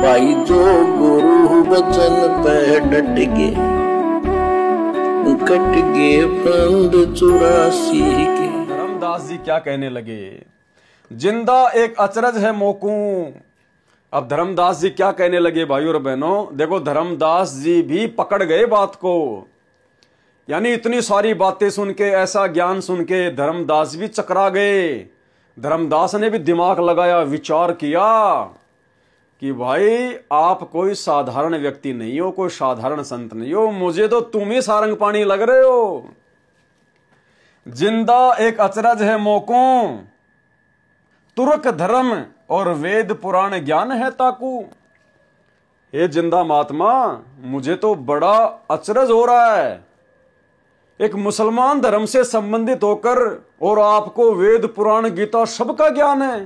भाई जो गुरु वचन पे डट गे, कट गे फंद 84 के। धर्मदास जी क्या कहने लगे, जिंदा एक अचरज है मोकू। अब धर्मदास जी क्या कहने लगे भाइयों और बहनों, देखो धर्मदास जी भी पकड़ गए बात को। यानी इतनी सारी बातें सुन के, ऐसा ज्ञान सुन के धर्मदास भी चकरा गए। धर्मदास ने भी दिमाग लगाया, विचार किया कि भाई आप कोई साधारण व्यक्ति नहीं हो, कोई साधारण संत नहीं हो, मुझे तो तुम ही सारंग पानी लग रहे हो। जिंदा एक अचरज है मोकू, तुर्क धर्म और वेद पुराण ज्ञान है ताकू। हे जिंदा महात्मा, मुझे तो बड़ा अचरज हो रहा है, एक मुसलमान धर्म से संबंधित होकर और आपको वेद पुराण गीता सबका ज्ञान है।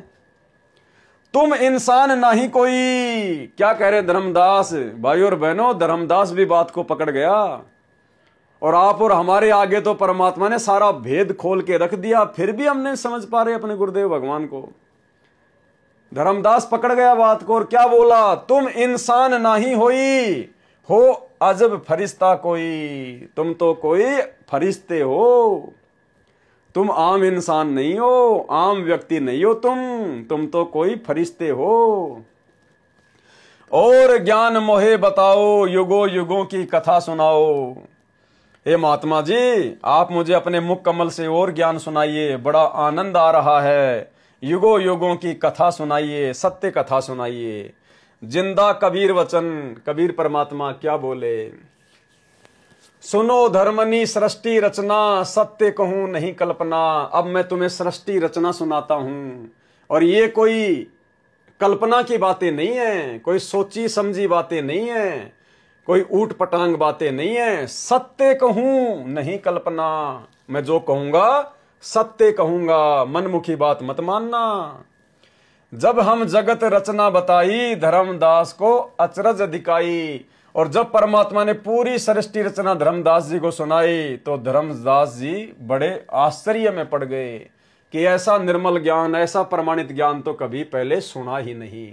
तुम इंसान नहीं कोई। क्या कह रहे धर्मदास भाई और बहनों, धर्मदास भी बात को पकड़ गया। और आप और हमारे आगे तो परमात्मा ने सारा भेद खोल के रख दिया, फिर भी हम नहीं समझ पा रहे अपने गुरुदेव भगवान को। धर्मदास पकड़ गया बात को और क्या बोला, तुम इंसान नहीं होई, हो अजब फरिश्ता कोई। तुम तो कोई फरिश्ते हो, तुम आम इंसान नहीं हो, आम व्यक्ति नहीं हो, तुम तो कोई फरिश्ते हो। और ज्ञान मोहे बताओ, युगों युगों की कथा सुनाओ। हे महात्मा जी, आप मुझे अपने मुख कमल से और ज्ञान सुनाइए, बड़ा आनंद आ रहा है। युगों युगों की कथा सुनाइए, सत्य कथा सुनाइए। जिंदा कबीर वचन, कबीर परमात्मा क्या बोले, सुनो धर्मनी सृष्टि रचना, सत्य कहूं नहीं कल्पना। अब मैं तुम्हें सृष्टि रचना सुनाता हूं, और ये कोई कल्पना की बातें नहीं है, कोई सोची समझी बातें नहीं है, कोई ऊट पटांग बातें नहीं है। सत्य कहूं नहीं कल्पना, मैं जो कहूंगा सत्य कहूंगा, मनमुखी बात मत मानना। जब हम जगत रचना बताई, धर्मदास को अचरज दिखाई। और जब परमात्मा ने पूरी सृष्टि रचना धर्मदास जी को सुनाई, तो धर्मदास जी बड़े आश्चर्य में पड़ गए कि ऐसा निर्मल ज्ञान, ऐसा प्रमाणित ज्ञान तो कभी पहले सुना ही नहीं।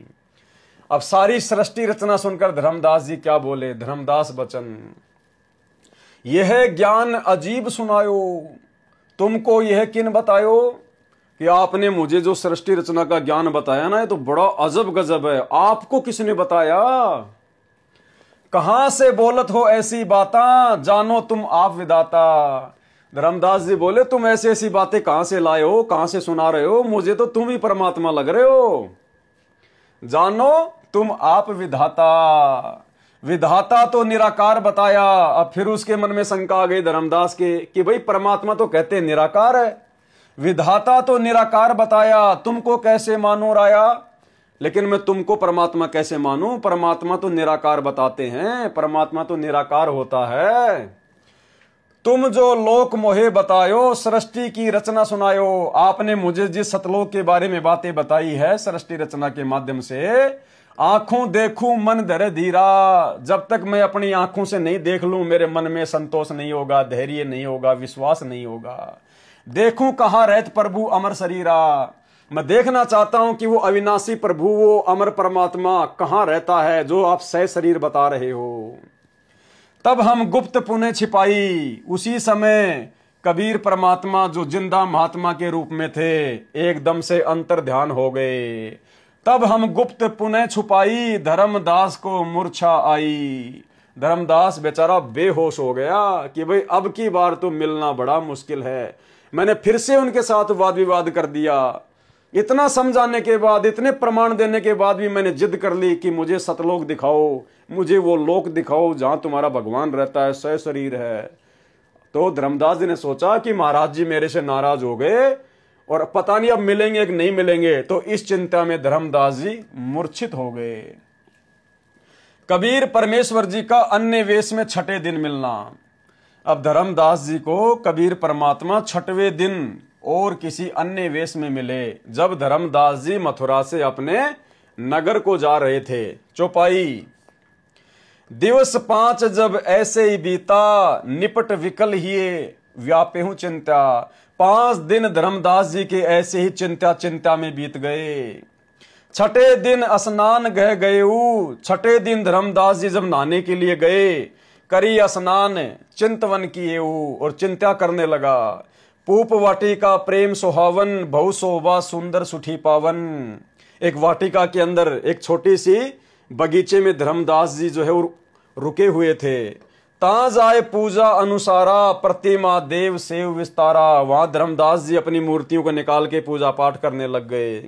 अब सारी सृष्टि रचना सुनकर धर्मदास जी क्या बोले, धर्मदास बचन, यह ज्ञान अजीब सुनायो, तुमको यह किन बतायो कि आपने मुझे जो सृष्टि रचना का ज्ञान बताया ना, ये तो बड़ा अजब गजब है। आपको किसने बताया, कहां से बोलत हो ऐसी बातें, जानो तुम आप विदाता। धर्मदास जी बोले, तुम ऐसी ऐसी बातें कहां से लाए हो, कहां से सुना रहे हो, मुझे तो तुम ही परमात्मा लग रहे हो। जानो तुम आप विधाता। विधाता तो निराकार बताया। अब फिर उसके मन में शंका आ गई धर्मदास के कि भाई परमात्मा तो कहते निराकार है, विधाता तो निराकार बताया, तुमको कैसे मानूं राया। लेकिन मैं तुमको परमात्मा कैसे मानूं, परमात्मा तो निराकार बताते हैं, परमात्मा तो निराकार होता है। तुम जो लोक मोहे बतायो, सृष्टि की रचना सुनायो। आपने मुझे जिस सतलोक के बारे में बातें बताई है सृष्टि रचना के माध्यम से, आंखों देखूं मन धरे धीरा। जब तक मैं अपनी आंखों से नहीं देख लूं, मेरे मन में संतोष नहीं होगा, धैर्य नहीं होगा, विश्वास नहीं होगा। देखूं कहां रहत प्रभु अमर शरीरा, मैं देखना चाहता हूं कि वो अविनाशी प्रभु, वो अमर परमात्मा कहां रहता है जो आप सह शरीर बता रहे हो। तब हम गुप्त पुण्य छिपाई। उसी समय कबीर परमात्मा जो जिंदा महात्मा के रूप में थे, एकदम से अंतर ध्यान हो गए। तब हम गुप्त पुण्य छुपाई, धर्मदास को मूर्छा आई। धर्मदास बेचारा बेहोश हो गया कि भाई अब की बार तो मिलना बड़ा मुश्किल है। मैंने फिर से उनके साथ वाद विवाद कर दिया। इतना समझाने के बाद, इतने प्रमाण देने के बाद भी मैंने जिद कर ली कि मुझे सतलोक दिखाओ, मुझे वो लोक दिखाओ जहां तुम्हारा भगवान रहता है, सह शरीर है। तो धर्मदास जी ने सोचा कि महाराज जी मेरे से नाराज हो गए और पता नहीं अब मिलेंगे कि नहीं मिलेंगे। तो इस चिंता में धर्मदास जी मूर्छित हो गए। कबीर परमेश्वर जी का अन्य वेश में छठे दिन मिलना। अब धर्मदास जी को कबीर परमात्मा छठवें दिन और किसी अन्य वेश में मिले। जब धर्मदास जी मथुरा से अपने नगर को जा रहे थे। चौपाई। दिवस 5 जब ऐसे ही बीता, निपट विकल हिए व्यापेहु चिंता। 5 दिन धर्मदास जी के ऐसे ही चिंता में बीत गए। छठे दिन स्नान गए। छठे दिन धर्मदास जी जब नहाने के लिए गए, करी स्नान चिंतवन किए और चिंता करने लगा। पूप वाटिका प्रेम सुहावन, बहु शोभा सुंदर सुठी पावन। एक वाटिका के अंदर एक छोटी सी बगीचे में धर्मदास जी जो है वो रुके हुए थे। ता जाए पूजा अनुसारा, प्रतिमा देव सेव विस्तारा। वहां धर्मदास जी अपनी मूर्तियों को निकाल के पूजा पाठ करने लग गए।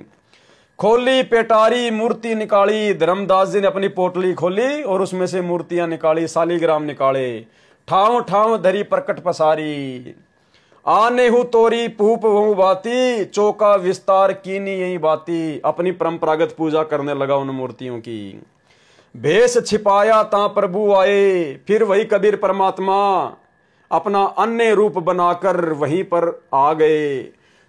खोली पेटारी मूर्ति निकाली, धर्मदास जी ने अपनी पोटली खोली और उसमें से मूर्तियां निकाली, शालीग्राम निकाले। ठाव ठाव धरी प्रकट पसारी, आने हु तोरी पूप हूं बाती, चौका विस्तार कीनी यही बाती। अपनी परंपरागत पूजा करने लगा उन मूर्तियों की। भेष छिपाया ता प्रभु आए, फिर वही कबीर परमात्मा अपना अन्य रूप बनाकर वहीं पर आ गए।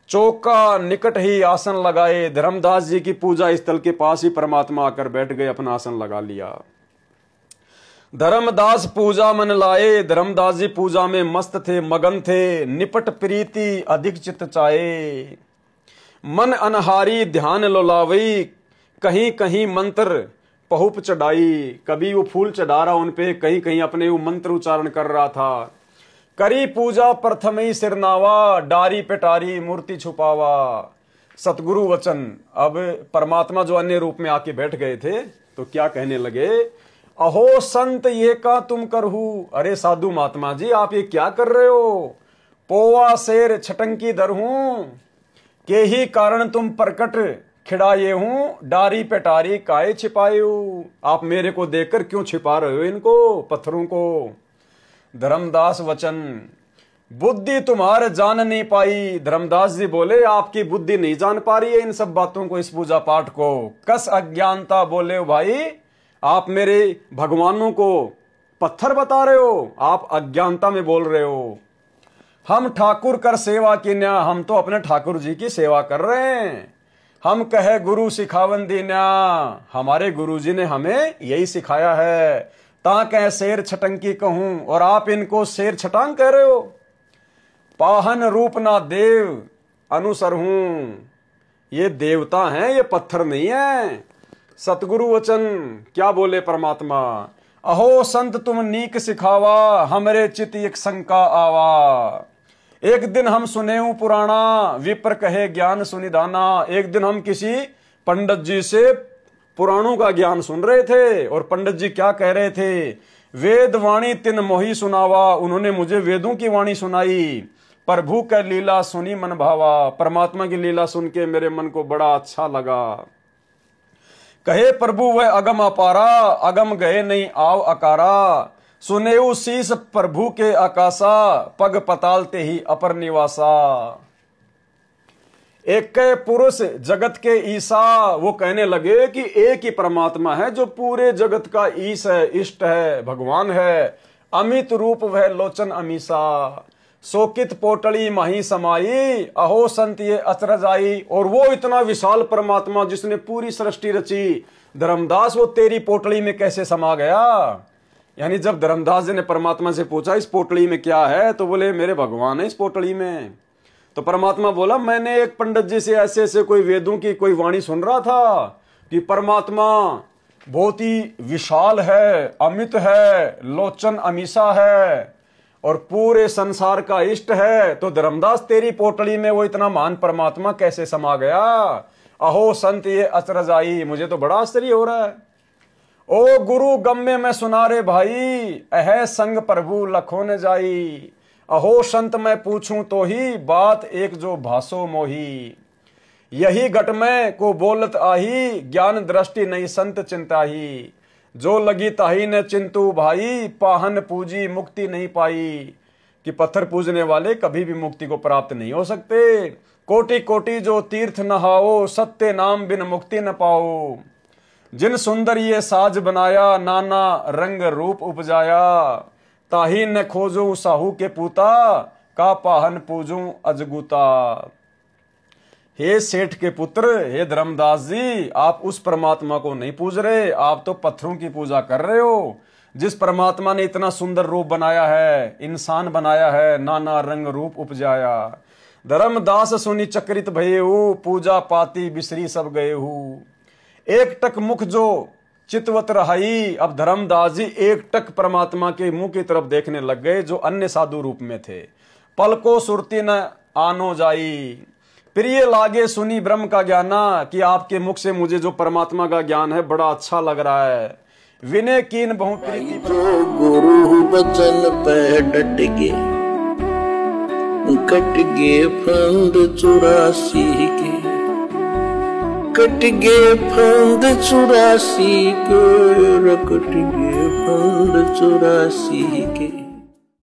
चौका निकट ही आसन लगाए, धर्मदास जी की पूजा स्थल के पास ही परमात्मा आकर बैठ गए, अपना आसन लगा लिया। धर्मदास पूजा मन लाए, धर्मदास जी पूजा में मस्त थे, मगन थे। निपट प्रीति अधिक चित चाहे, मन अनहारी ध्यान लोलावई। कहीं कहीं मंत्र पहुप चढ़ाई, कभी वो फूल चढ़ा रहा उन पे, कहीं कहीं अपने वो मंत्र उच्चारण कर रहा था। करी पूजा प्रथम ही सिरनावा, डारी पेटारी मूर्ति छुपावा। सतगुरु वचन। अब परमात्मा जो अन्य रूप में आके बैठ गए थे तो क्या कहने लगे, अहो संत ये का तुम करहू। अरे साधु महात्मा जी आप ये क्या कर रहे हो। पोवा शेर छटंकी दर हूं, के ही कारण तुम प्रकट खिड़ाए हूं। डारी पेटारी काहे छिपाए हो। आप मेरे को देखकर क्यों छिपा रहे हो इनको पत्थरों को। धर्मदास वचन। बुद्धि तुम्हारे जान नहीं पाई। धर्मदास जी बोले आपकी बुद्धि नहीं जान पा रही है इन सब बातों को, इस पूजा पाठ को। कस अज्ञानता बोले हो भाई, आप मेरे भगवानों को पत्थर बता रहे हो, आप अज्ञानता में बोल रहे हो। हम ठाकुर कर सेवा की न्या, हम तो अपने ठाकुर जी की सेवा कर रहे हैं। हम कहे गुरु सिखावन दीन्या, हमारे गुरु जी ने हमें यही सिखाया है। ता कह शेर छटंकी कहूं, और आप इनको शेर छटांग कह रहे हो। पाहन रूप ना देव अनुसर हूं, ये देवता हैं ये पत्थर नहीं है। सतगुरु वचन। क्या बोले परमात्मा, अहो संत तुम नीक सिखावा, हमरे चित एक शंका आवा। एक दिन हम सुने पुराना, विप्र कहे ज्ञान सुनिधाना। एक दिन हम किसी पंडित जी से पुराणों का ज्ञान सुन रहे थे और पंडित जी क्या कह रहे थे, वेद वाणी तिन मोही सुनावा। उन्होंने मुझे वेदों की वाणी सुनाई। प्रभु का लीला सुनी मन भावा, परमात्मा की लीला सुन के मेरे मन को बड़ा अच्छा लगा। कहे प्रभु वह अगम अपारा, अगम गए नहीं आव अकारा। सुनेऊ शीस प्रभु के आकाशा, पग पतालते ही अपर निवासा। एक पुरुष जगत के ईसा, वो कहने लगे कि एक ही परमात्मा है जो पूरे जगत का ईश है, इष्ट है, भगवान है। अमित रूप वह लोचन अमीसा, शोकित पोटली माही समाई। अहो संत ये अचरज आई। और वो इतना विशाल परमात्मा जिसने पूरी सृष्टि रची, धर्मदास वो तेरी पोटली में कैसे समा गया। यानी जब धर्मदास जी ने परमात्मा से पूछा इस पोटली में क्या है, तो बोले मेरे भगवान है इस पोटली में। तो परमात्मा बोला मैंने एक पंडित जी से ऐसे ऐसे कोई वेदों की कोई वाणी सुन रहा था कि परमात्मा बहुत ही विशाल है, अमित है, लोचन अमीसा है और पूरे संसार का इष्ट है। तो धर्मदास तेरी पोटली में वो इतना महान परमात्मा कैसे समा गया। अहो संत ये अचरज आई, मुझे तो बड़ा आश्चर्य हो रहा है। ओ गुरु गम्य में सुना रे भाई, अह संग प्रभु लखो न जाई। अहो संत मैं पूछूं तो ही, बात एक जो भासो मोही। यही घट में को बोलत आही, ज्ञान दृष्टि नहीं संत चिंता ही। जो लगी ताही न चिंतु भाई, पाहन पूजी मुक्ति नहीं पाई। कि पत्थर पूजने वाले कभी भी मुक्ति को प्राप्त नहीं हो सकते। कोटि कोटि जो तीर्थ नहाओ, सत्य नाम बिन मुक्ति न पाओ। जिन सुंदर ये साज बनाया, नाना रंग रूप उपजाया। ताही न खोजूं साहू के पूता, का पाहन पूजूं अजगूता। हे सेठ के पुत्र, हे धर्मदास जी, आप उस परमात्मा को नहीं पूज रहे, आप तो पत्थरों की पूजा कर रहे हो। जिस परमात्मा ने इतना सुंदर रूप बनाया है, इंसान बनाया है, नाना रंग रूप उपजाया। धर्मदास सुनी चक्रित भये हूँ, पूजा पाती बिसरी सब गए हूँ। एक टक मुख जो चितवत रहाई। अब धर्मदास जी एक टक परमात्मा के मुंह की तरफ देखने लग गए जो अन्य साधु रूप में थे। पल को सुरती न आनो जाई, प्रिय लागे सुनी ब्रह्म का ज्ञाना, कि आपके मुख से मुझे जो परमात्मा का ज्ञान है बड़ा अच्छा लग रहा है। विनय कीन बहु प्रीति, जो गुरु बचन पे डट गे, कट गे फंद 84 के, कट गे फंद 84 के, कट गे फंद 84 के।